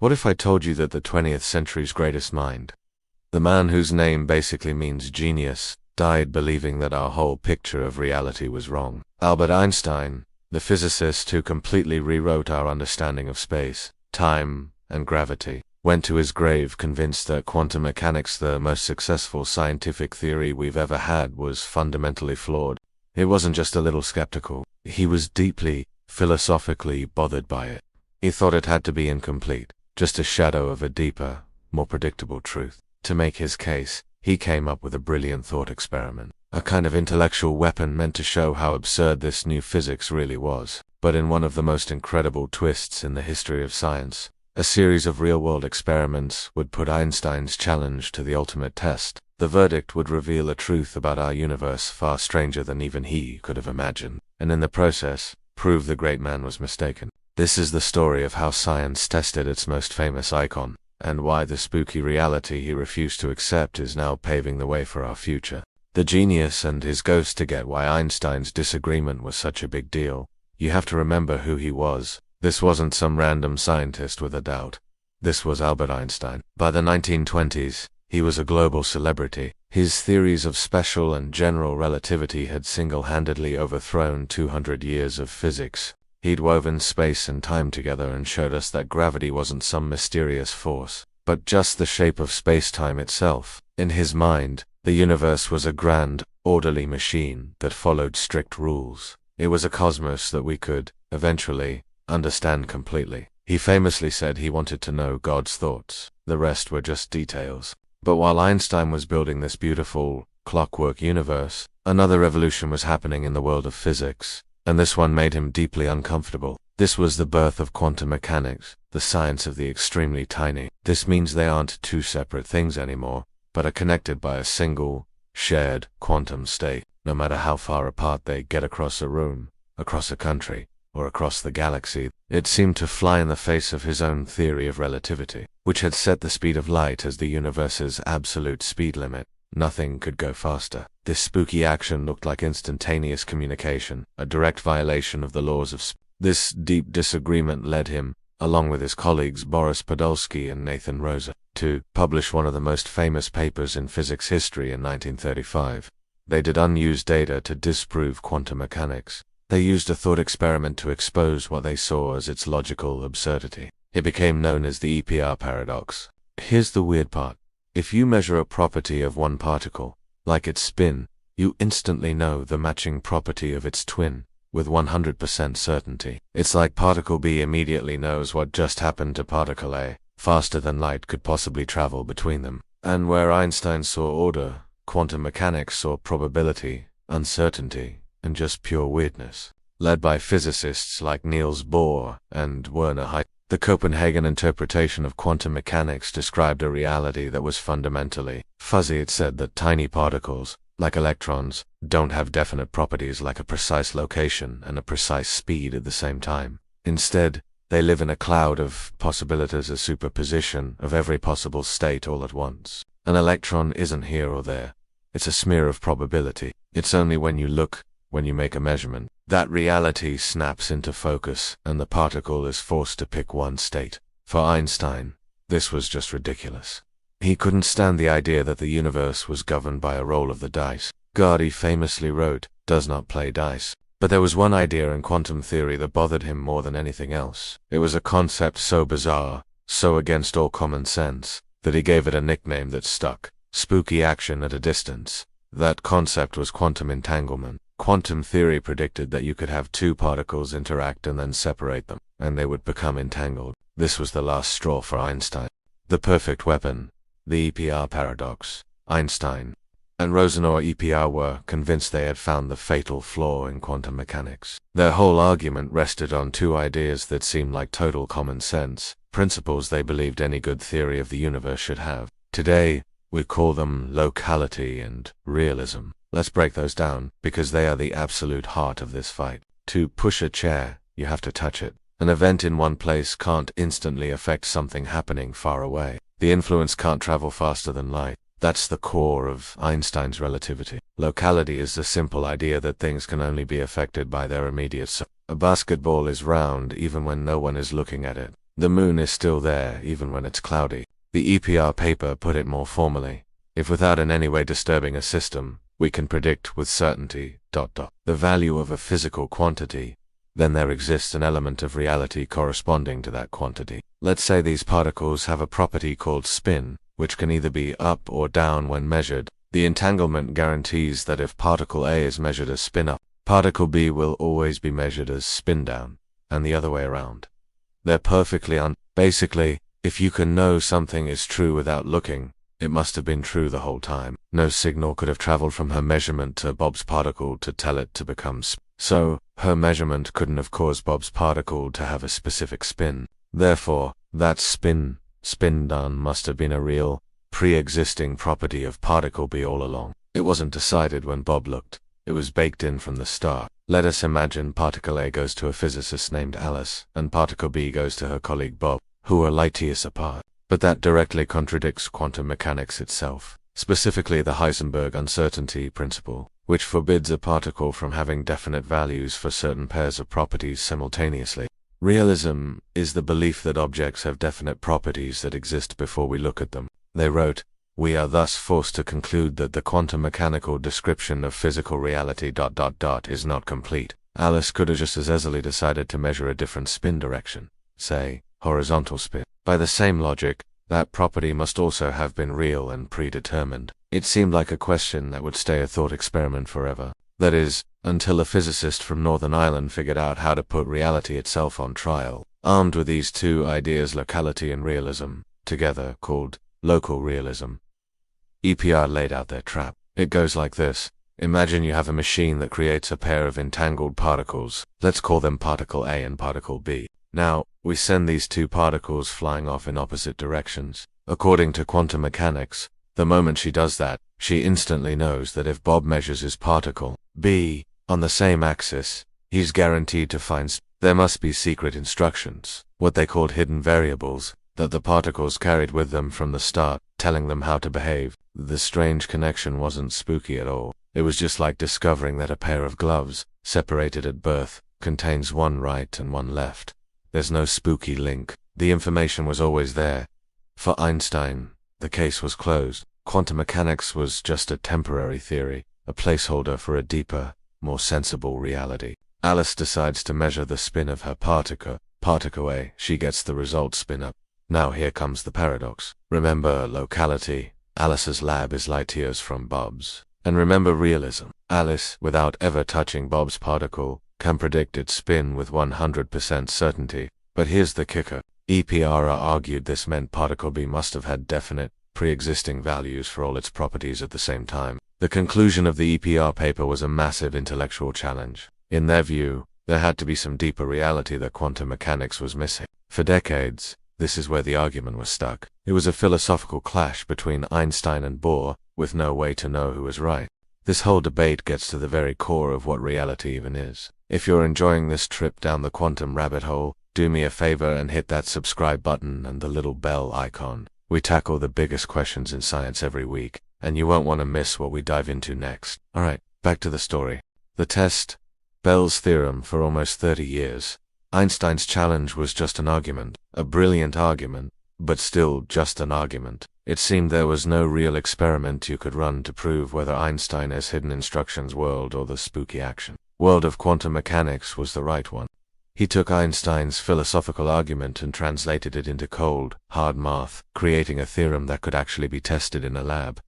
What if I told you that the 20th century's greatest mind, the man whose name basically means genius, died believing that our whole picture of reality was wrong? Albert Einstein, the physicist who completely rewrote our understanding of space, time, and gravity, went to his grave convinced that quantum mechanics, the most successful scientific theory we've ever had, was fundamentally flawed. It wasn't just a little skeptical. He was deeply, philosophically bothered by it. He thought it had to be incomplete, just a shadow of a deeper, more predictable truth. To make his case, he came up with a brilliant thought experiment, a kind of intellectual weapon meant to show how absurd this new physics really was. But in one of the most incredible twists in the history of science, a series of real-world experiments would put Einstein's challenge to the ultimate test. The verdict would reveal a truth about our universe far stranger than even he could have imagined, and in the process, prove the great man was mistaken. This is the story of how science tested its most famous icon, and why the spooky reality he refused to accept is now paving the way for our future. The genius and his ghost. To get why Einstein's disagreement was such a big deal, you have to remember who he was. This wasn't some random scientist with a doubt. This was Albert Einstein. By the 1920s, he was a global celebrity. His theories of special and general relativity had single-handedly overthrown 200 years of physics. He'd woven space and time together and showed us that gravity wasn't some mysterious force, but just the shape of space-time itself. In his mind, the universe was a grand, orderly machine that followed strict rules. It was a cosmos that we could, eventually, understand completely. He famously said he wanted to know God's thoughts. The rest were just details. But while Einstein was building this beautiful, clockwork universe, another revolution was happening in the world of physics, and this one made him deeply uncomfortable. This was the birth of quantum mechanics, the science of the extremely tiny. This means they aren't two separate things anymore, but are connected by a single, shared quantum state. No matter how far apart they get across a room, across a country, or across the galaxy, it seemed to fly in the face of his own theory of relativity, which had set the speed of light as the universe's absolute speed limit. Nothing could go faster. This spooky action looked like instantaneous communication, a direct violation of the laws of This deep disagreement led him, along with his colleagues Boris Podolsky and Nathan Rosa, to publish one of the most famous papers in physics history in 1935. They did unused data to disprove quantum mechanics. They used a thought experiment to expose what they saw as its logical absurdity. It became known as the EPR paradox. Here's the weird part. If you measure a property of one particle, like its spin, you instantly know the matching property of its twin, with 100% certainty. It's like particle B immediately knows what just happened to particle A, faster than light could possibly travel between them. And where Einstein saw order, quantum mechanics saw probability, uncertainty, and just pure weirdness. Led by physicists like Niels Bohr and Werner Heisenberg, the Copenhagen interpretation of quantum mechanics described a reality that was fundamentally fuzzy. It said that tiny particles, like electrons, don't have definite properties like a precise location and a precise speed at the same time. Instead, they live in a cloud of possibilities, a superposition of every possible state all at once. An electron isn't here or there. It's a smear of probability. It's only when you look, when you make a measurement, that reality snaps into focus and the particle is forced to pick one state. For Einstein, this was just ridiculous. He couldn't stand the idea that the universe was governed by a roll of the dice. God, he famously wrote, does not play dice. But there was one idea in quantum theory that bothered him more than anything else. It was a concept so bizarre, so against all common sense, that he gave it a nickname that stuck: spooky action at a distance. That concept was quantum entanglement. Quantum theory predicted that you could have two particles interact and then separate them, and they would become entangled. This was the last straw for Einstein. The perfect weapon, the EPR paradox. Einstein and Rosenauer EPR were convinced they had found the fatal flaw in quantum mechanics. Their whole argument rested on two ideas that seemed like total common sense, principles they believed any good theory of the universe should have. Today, we call them locality and realism. Let's break those down, because they are the absolute heart of this fight. To push a chair, you have to touch it. An event in one place can't instantly affect something happening far away. The influence can't travel faster than light. That's the core of Einstein's relativity. Locality is the simple idea that things can only be affected by their immediate surroundings. A basketball is round even when no one is looking at it. The moon is still there even when it's cloudy. The EPR paper put it more formally. If without in any way disturbing a system, we can predict with certainty ... the value of a physical quantity, then there exists an element of reality corresponding to that quantity. Let's say these particles have a property called spin, which can either be up or down when measured. The entanglement guarantees that if particle A is measured as spin up, particle B will always be measured as spin down, and the other way around. They're perfectly Basically, if you can know something is true without looking, it must have been true the whole time. No signal could have traveled from her measurement to Bob's particle to tell it to become spin. So, her measurement couldn't have caused Bob's particle to have a specific spin. Therefore, that spin down must have been a real, pre-existing property of particle B all along. It wasn't decided when Bob looked. It was baked in from the start. Let us imagine particle A goes to a physicist named Alice, and particle B goes to her colleague Bob, who are light years apart. But that directly contradicts quantum mechanics itself, specifically the Heisenberg uncertainty principle, which forbids a particle from having definite values for certain pairs of properties simultaneously. Realism is the belief that objects have definite properties that exist before we look at them. They wrote, "We are thus forced to conclude that the quantum mechanical description of physical reality ... is not complete." Alice could have just as easily decided to measure a different spin direction, say, horizontal spin. By the same logic, that property must also have been real and predetermined. It seemed like a question that would stay a thought experiment forever. That is, until a physicist from Northern Ireland figured out how to put reality itself on trial. Armed with these two ideas, locality and realism, together called local realism, EPR laid out their trap. It goes like this. Imagine you have a machine that creates a pair of entangled particles. Let's call them particle A and particle B. Now, we send these two particles flying off in opposite directions. According to quantum mechanics, the moment she does that, she instantly knows that if Bob measures his particle, B, on the same axis, he's guaranteed to find there must be secret instructions, what they called hidden variables, that the particles carried with them from the start, telling them how to behave. The strange connection wasn't spooky at all. It was just like discovering that a pair of gloves, separated at birth, contains one right and one left. There's no spooky link. The information was always there. For Einstein, the case was closed. Quantum mechanics was just a temporary theory, a placeholder for a deeper, more sensible reality. Alice decides to measure the spin of her particle A. She gets the result spin up. Now here comes the paradox. Remember locality. Alice's lab is light years from Bob's. And remember realism. Alice, without ever touching Bob's particle, can predict its spin with 100% certainty. But here's the kicker. EPR argued this meant particle B must have had definite, pre-existing values for all its properties at the same time. The conclusion of the EPR paper was a massive intellectual challenge. In their view, there had to be some deeper reality that quantum mechanics was missing. For decades, this is where the argument was stuck. It was a philosophical clash between Einstein and Bohr, with no way to know who was right. This whole debate gets to the very core of what reality even is. If you're enjoying this trip down the quantum rabbit hole, do me a favor and hit that subscribe button and the little bell icon. We tackle the biggest questions in science every week, and you won't want to miss what we dive into next. Alright, back to the story. The test, Bell's theorem. For almost 30 years, Einstein's challenge was just an argument, a brilliant argument, but still just an argument. It seemed there was no real experiment you could run to prove whether Einstein's hidden instructions world or the spooky action world of quantum mechanics was the right one. He took Einstein's philosophical argument and translated it into cold, hard math, creating a theorem that could actually be tested in a lab.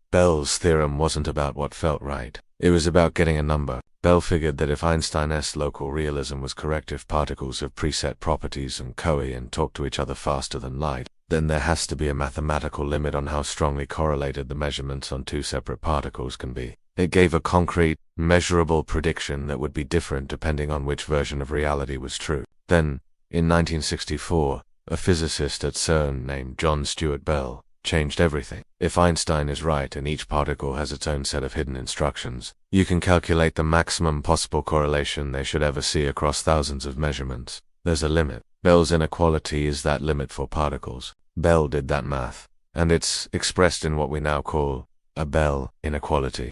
Bell's theorem wasn't about what felt right. It was about getting a number. Bell figured that if Einstein's local realism was correct, if particles have preset properties and and talk to each other faster than light, then there has to be a mathematical limit on how strongly correlated the measurements on two separate particles can be. It gave a concrete, measurable prediction that would be different depending on which version of reality was true. Then, in 1964, a physicist at CERN named John Stuart Bell changed everything. If Einstein is right and each particle has its own set of hidden instructions, you can calculate the maximum possible correlation they should ever see across thousands of measurements. There's a limit. Bell's inequality is that limit for particles. Bell did that math, and it's expressed in what we now call a Bell inequality.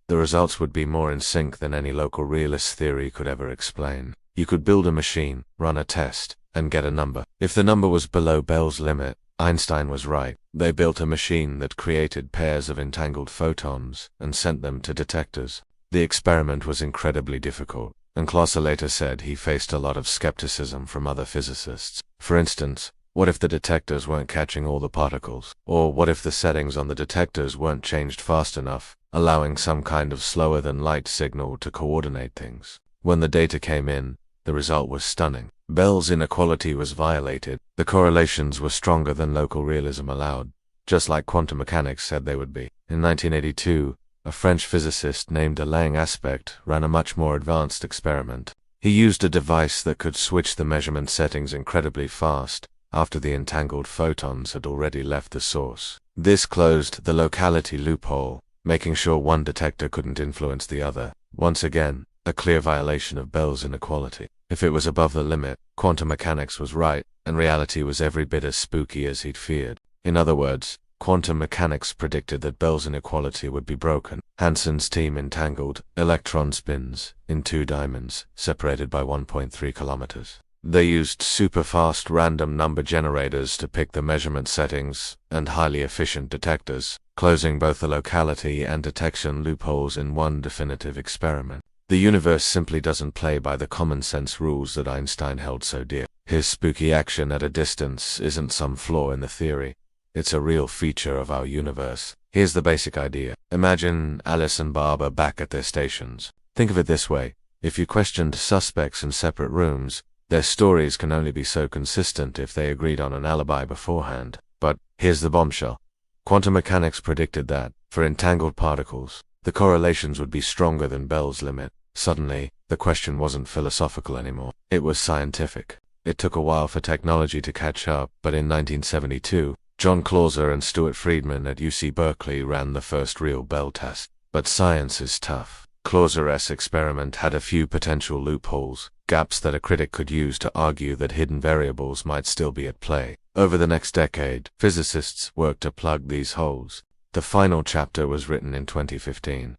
The results would be more in sync than any local realist theory could ever explain. You could build a machine, run a test, and get a number. If the number was below Bell's limit, Einstein was right. They built a machine that created pairs of entangled photons and sent them to detectors. The experiment was incredibly difficult, and Klosser later said he faced a lot of skepticism from other physicists. For instance, what if the detectors weren't catching all the particles? Or what if the settings on the detectors weren't changed fast enough, allowing some kind of slower-than-light signal to coordinate things? When the data came in, the result was stunning. Bell's inequality was violated. The correlations were stronger than local realism allowed, just like quantum mechanics said they would be. In 1982, a French physicist named Alain Aspect ran a much more advanced experiment. He used a device that could switch the measurement settings incredibly fast after the entangled photons had already left the source. This closed the locality loophole, making sure one detector couldn't influence the other. Once again, a clear violation of Bell's inequality. If it was above the limit, quantum mechanics was right, and reality was every bit as spooky as he'd feared. In other words, quantum mechanics predicted that Bell's inequality would be broken. Hansen's team entangled electron spins in 2 diamonds, separated by 1.3 kilometers. They used super-fast random number generators to pick the measurement settings and highly efficient detectors, closing both the locality and detection loopholes in one definitive experiment. The universe simply doesn't play by the common-sense rules that Einstein held so dear. His spooky action at a distance isn't some flaw in the theory. It's a real feature of our universe. Here's the basic idea. Imagine Alice and Barbara back at their stations. Think of it this way. If you questioned suspects in separate rooms, their stories can only be so consistent if they agreed on an alibi beforehand. But here's the bombshell. Quantum mechanics predicted that, for entangled particles, the correlations would be stronger than Bell's limit. Suddenly, the question wasn't philosophical anymore. It was scientific. It took a while for technology to catch up, but in 1972, John Clauser and Stuart Friedman at UC Berkeley ran the first real Bell test. But science is tough. Clauser's experiment had a few potential loopholes, gaps that a critic could use to argue that hidden variables might still be at play. Over the next decade, physicists worked to plug these holes. The final chapter was written in 2015.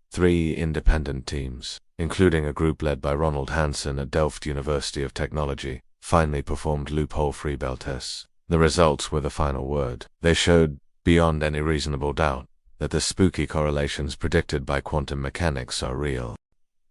3 independent teams, including a group led by Ronald Hansen at Delft University of Technology, finally performed loophole-free Bell tests. The results were the final word. They showed, beyond any reasonable doubt, that the spooky correlations predicted by quantum mechanics are real.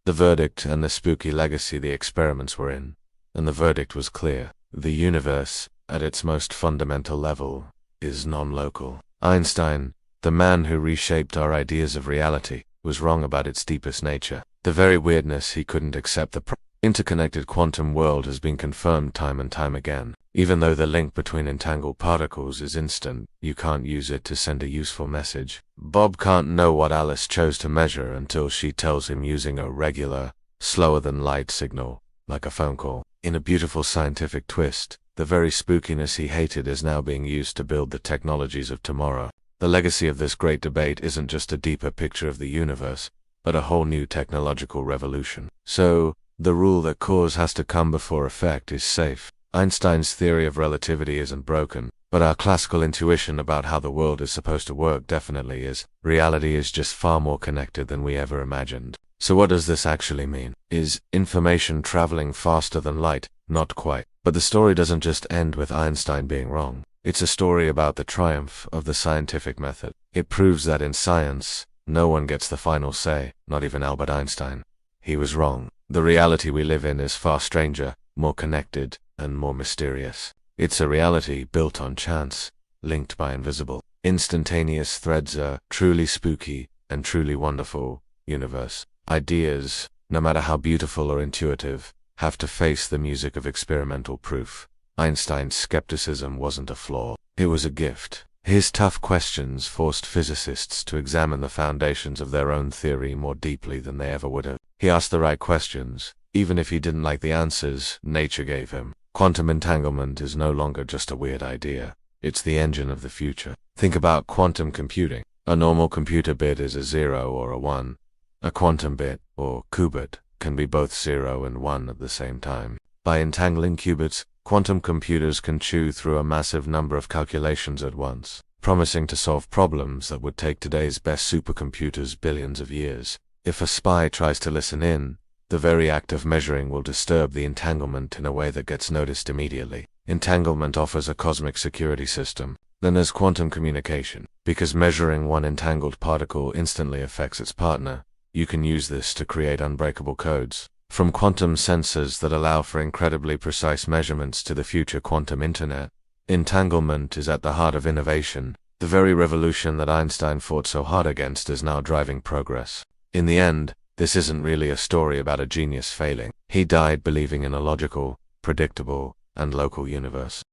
The verdict and the spooky legacy the experiments were in, and the verdict was clear. The universe, at its most fundamental level, is non-local. Einstein, the man who reshaped our ideas of reality, was wrong about its deepest nature. The very weirdness he couldn't accept. The interconnected quantum world has been confirmed time and time again. Even though the link between entangled particles is instant, you can't use it to send a useful message. Bob can't know what Alice chose to measure until she tells him using a regular, slower-than-light signal, like a phone call. In a beautiful scientific twist, the very spookiness he hated is now being used to build the technologies of tomorrow. The legacy of this great debate isn't just a deeper picture of the universe, but a whole new technological revolution. So, the rule that cause has to come before effect is safe. Einstein's theory of relativity isn't broken, but our classical intuition about how the world is supposed to work definitely is. Reality is just far more connected than we ever imagined. So what does this actually mean? Is information traveling faster than light? Not quite. But the story doesn't just end with Einstein being wrong. It's a story about the triumph of the scientific method. It proves that in science, no one gets the final say, not even Albert Einstein. He was wrong. The reality we live in is far stranger, more connected, and more mysterious. It's a reality built on chance, linked by invisible, instantaneous threads. A truly spooky and truly wonderful universe. Ideas, no matter how beautiful or intuitive, have to face the music of experimental proof. Einstein's skepticism wasn't a flaw, it was a gift. His tough questions forced physicists to examine the foundations of their own theory more deeply than they ever would have. He asked the right questions, even if he didn't like the answers nature gave him. Quantum entanglement is no longer just a weird idea. It's the engine of the future. Think about quantum computing. A normal computer bit is a 0 or a 1. A quantum bit, or qubit, can be both 0 and 1 at the same time. By entangling qubits, quantum computers can chew through a massive number of calculations at once, promising to solve problems that would take today's best supercomputers billions of years. If a spy tries to listen in, the very act of measuring will disturb the entanglement in a way that gets noticed immediately. Entanglement offers a cosmic security system. Then there's quantum communication. Because measuring one entangled particle instantly affects its partner, you can use this to create unbreakable codes. From quantum sensors that allow for incredibly precise measurements to the future quantum internet, entanglement is at the heart of innovation. The very revolution that Einstein fought so hard against is now driving progress. In the end, this isn't really a story about a genius failing. He died believing in a logical, predictable, and local universe.